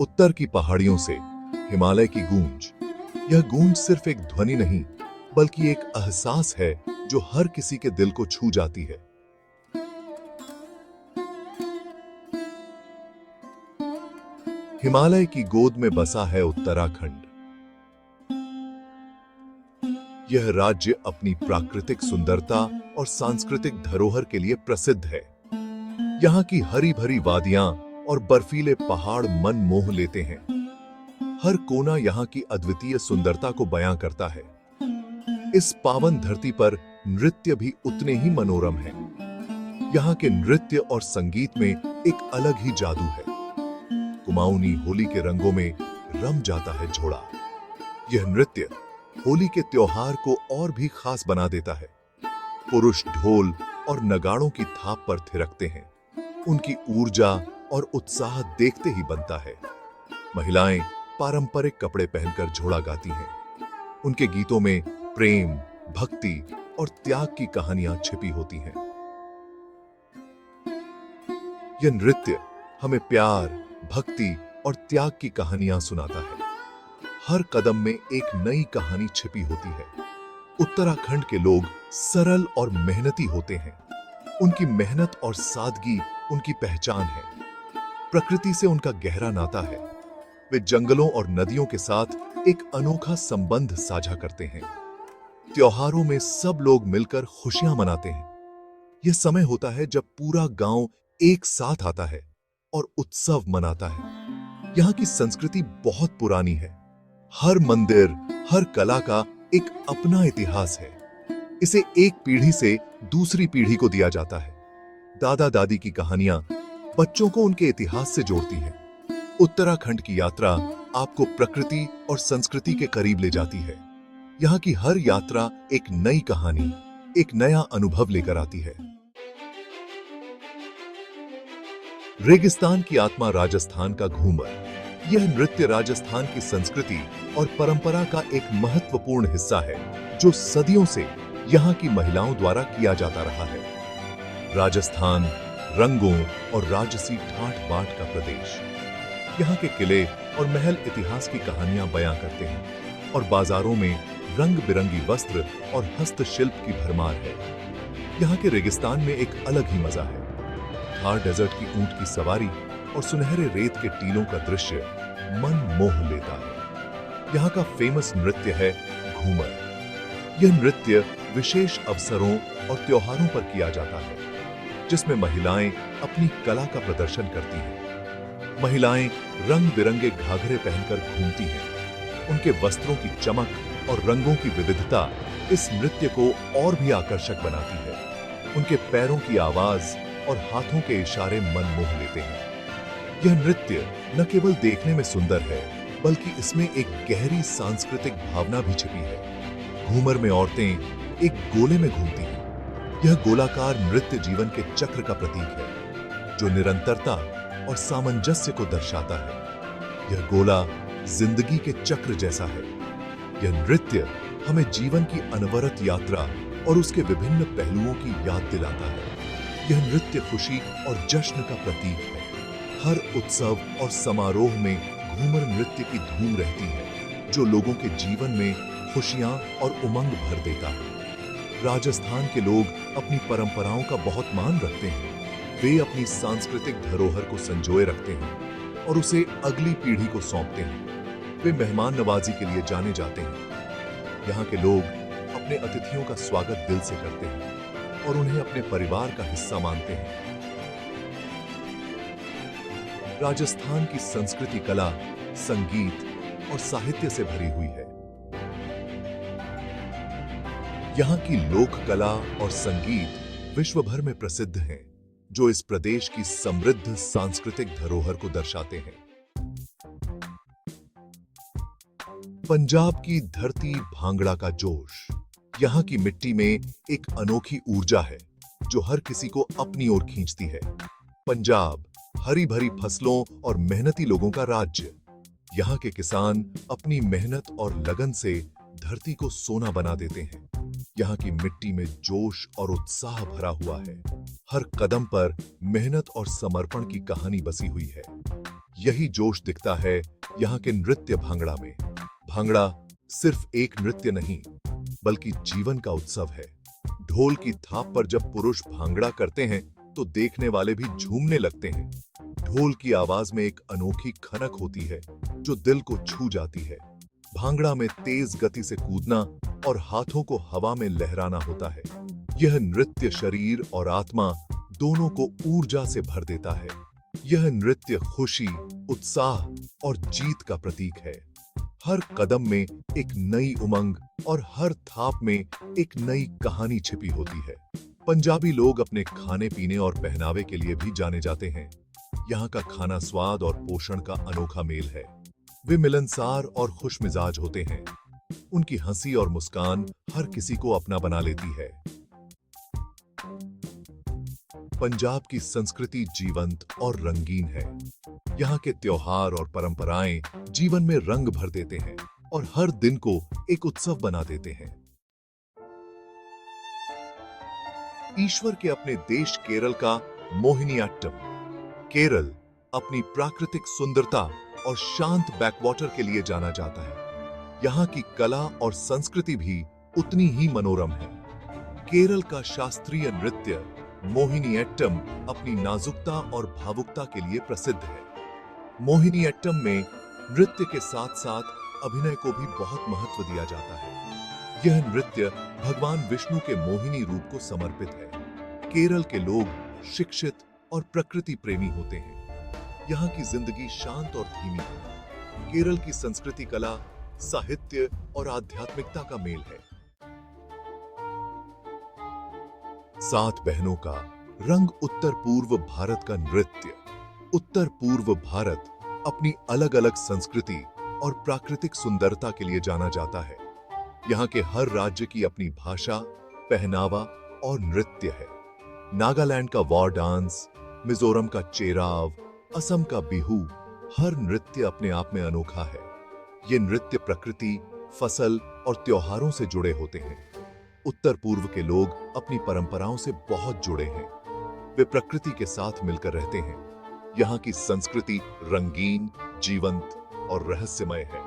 उत्तर की पहाड़ियों से हिमालय की गूंज। यह गूंज सिर्फ एक ध्वनि नहीं, बल्कि एक एहसास है जो हर किसी के दिल को छू जाती है। हिमालय की गोद में बसा है उत्तराखंड। यह राज्य अपनी प्राकृतिक सुंदरता और सांस्कृतिक धरोहर के लिए प्रसिद्ध है। यहाँ की हरी भरी वादियां और बर्फीले पहाड़ मन मोह लेते हैं। हर कोना यहाँ की अद्वितीय सुंदरता को बयां करता है। इस पावन धरती पर नृत्य भी उतने ही मनोरम है। यहाँ के नृत्य और संगीत में एक अलग ही जादू है। कुमाऊनी होली के रंगों में रम जाता है झोड़ा। यह नृत्य होली के त्योहार को और भी खास बना देता है। पुरुष ढोल और नगाड़ों की थाप पर थिरकते हैं। उनकी ऊर्जा और उत्साह देखते ही बनता है। महिलाएं पारंपरिक कपड़े पहनकर झोड़ा गाती हैं। उनके गीतों में प्रेम, भक्ति और त्याग की कहानियां छिपी होती हैं। यह नृत्य हमें प्यार, भक्ति और त्याग की कहानियां सुनाता है। हर कदम में एक नई कहानी छिपी होती है। उत्तराखंड के लोग सरल और मेहनती होते हैं। उनकी मेहनत और सादगी उनकी पहचान है। प्रकृति से उनका गहरा नाता है। वे जंगलों और नदियों के साथ एक अनोखा संबंध साझा करते हैं। त्योहारों में सब लोग मिलकर खुशियां मनाते हैं। यह समय होता है जब पूरा गांव एक साथ आता है और उत्सव मनाता है। यहाँ की संस्कृति बहुत पुरानी है। हर मंदिर, हर कला का एक अपना इतिहास है। इसे एक पीढ़ी से दूसरी पीढ़ी को दिया जाता है। दादा दादी की कहानियां बच्चों को उनके इतिहास से जोड़ती हैं। उत्तराखंड की यात्रा आपको प्रकृति और संस्कृति के करीब ले जाती है। यहाँ की हर यात्रा एक नई कहानी, एक नया अनुभव लेकर आती है। रेगिस्तान की आत्मा राजस्थान का घूमर। यह नृत्य राजस्थान की संस्कृति और परंपरा का एक महत्वपूर्ण हिस्सा है, जो सदियों से यहाँ की महिलाओं द्वारा किया जाता रहा है। राजस्थान रंगों और राजसी ठाठ बाट का प्रदेश। यहाँ के किले और महल इतिहास की कहानियां बयां करते हैं और बाजारों में रंग बिरंगी वस्त्र और हस्तशिल्प की भरमार है। यहाँ के रेगिस्तान में एक अलग ही मजा है। थार डेजर्ट की ऊंट की सवारी और सुनहरे रेत के टीलों का दृश्य मन मोह लेता है। यहाँ का फेमस नृत्य है घूमर। यह नृत्य विशेष अवसरों और त्योहारों पर किया जाता है, जिसमें महिलाएं अपनी कला का प्रदर्शन करती हैं। महिलाएं रंग बिरंगे घाघरे पहनकर घूमती हैं। उनके वस्त्रों की चमक और रंगों की विविधता इस नृत्य को और भी आकर्षक बनाती है। उनके पैरों की आवाज और हाथों के इशारे मन मोह लेते हैं। यह नृत्य न केवल देखने में सुंदर है, बल्कि इसमें एक गहरी सांस्कृतिक भावना भी छिपी है। घूमर में औरतें एक गोले में घूमती हैं। यह गोलाकार नृत्य जीवन के चक्र का प्रतीक है, जो निरंतरता और सामंजस्य को दर्शाता है। यह गोला जिंदगी के चक्र जैसा है। यह नृत्य हमें जीवन की अनवरत यात्रा और उसके विभिन्न पहलुओं की याद दिलाता है। यह नृत्य खुशी और जश्न का प्रतीक है। हर उत्सव और समारोह में घूमर नृत्य की धूम रहती है, जो लोगों के जीवन में खुशियां और उमंग भर देता है। राजस्थान के लोग अपनी परंपराओं का बहुत मान रखते हैं। वे अपनी सांस्कृतिक धरोहर को संजोए रखते हैं और उसे अगली पीढ़ी को सौंपते हैं। वे मेहमान नवाजी के लिए जाने जाते हैं। यहाँ के लोग अपने अतिथियों का स्वागत दिल से करते हैं और उन्हें अपने परिवार का हिस्सा मानते हैं। राजस्थान की संस्कृति कला, संगीत और साहित्य से भरी हुई है। यहाँ की लोक कला और संगीत विश्व भर में प्रसिद्ध हैं, जो इस प्रदेश की समृद्ध सांस्कृतिक धरोहर को दर्शाते हैं। पंजाब की धरती भांगड़ा का जोश। यहाँ की मिट्टी में एक अनोखी ऊर्जा है, जो हर किसी को अपनी ओर खींचती है। पंजाब हरी भरी फसलों और मेहनती लोगों का राज्य। यहाँ के किसान अपनी मेहनत और लगन से धरती को सोना बना देते हैं। यहाँ की मिट्टी में जोश और उत्साह भरा हुआ है। हर कदम पर मेहनत और समर्पण की कहानी बसी हुई है। यही जोश दिखता है यहाँ के नृत्य भांगड़ा में। भांगड़ा सिर्फ एक नृत्य नहीं, बल्कि जीवन का उत्सव है। ढोल की थाप पर जब पुरुष भांगड़ा करते हैं तो देखने वाले भी झूमने लगते हैं। ढोल की आवाज में एक अनोखी खनक होती है जो दिल को छू जाती है। भांगड़ा में तेज गति से कूदना और हाथों को हवा में लहराना होता है। यह नृत्य शरीर और आत्मा दोनों को ऊर्जा से भर देता है। यह नृत्य खुशी, उत्साह और जीत का प्रतीक है। हर कदम में एक नई उमंग और हर थाप में एक नई कहानी छिपी होती है। पंजाबी लोग अपने खाने पीने और पहनावे के लिए भी जाने जाते हैं। यहाँ का खाना स्वाद और पोषण का अनोखा मेल है। वे मिलनसार और खुशमिजाज होते हैं। उनकी हंसी और मुस्कान हर किसी को अपना बना लेती है। पंजाब की संस्कृति जीवंत और रंगीन है। यहाँ के त्योहार और परंपराएं जीवन में रंग भर देते हैं और हर दिन को एक उत्सव बना देते हैं। ईश्वर के अपने देश केरल का मोहिनीअट्टम। केरल अपनी प्राकृतिक सुंदरता और शांत बैकवाटर के लिए जाना जाता है। यहाँ की कला और संस्कृति भी उतनी ही मनोरम है। केरल का शास्त्रीय नृत्य मोहिनीअट्टम अपनी नाजुकता और भावुकता के लिए प्रसिद्ध है। मोहिनीअट्टम में नृत्य के साथ साथ अभिनय को भी बहुत महत्व दिया जाता है। यह नृत्य भगवान विष्णु के मोहिनी रूप को समर्पित है। केरल के लोग शिक्षित और प्रकृति प्रेमी होते हैं। यहाँ की जिंदगी शांत और धीमी है। केरल की संस्कृति कला, साहित्य और आध्यात्मिकता का मेल है। सात बहनों का रंग उत्तर पूर्व भारत का नृत्य। उत्तर पूर्व भारत अपनी अलग अलग संस्कृति और प्राकृतिक सुंदरता के लिए जाना जाता है। यहाँ के हर राज्य की अपनी भाषा, पहनावा और नृत्य है। नागालैंड का वॉर डांस, मिजोरम का चेराव, असम का बिहू, हर नृत्य अपने आप में अनोखा है। ये नृत्य प्रकृति, फसल और त्योहारों से जुड़े होते हैं। उत्तर पूर्व के लोग अपनी परंपराओं से बहुत जुड़े हैं। वे प्रकृति के साथ मिलकर रहते हैं। यहाँ की संस्कृति रंगीन, जीवंत और रहस्यमय है।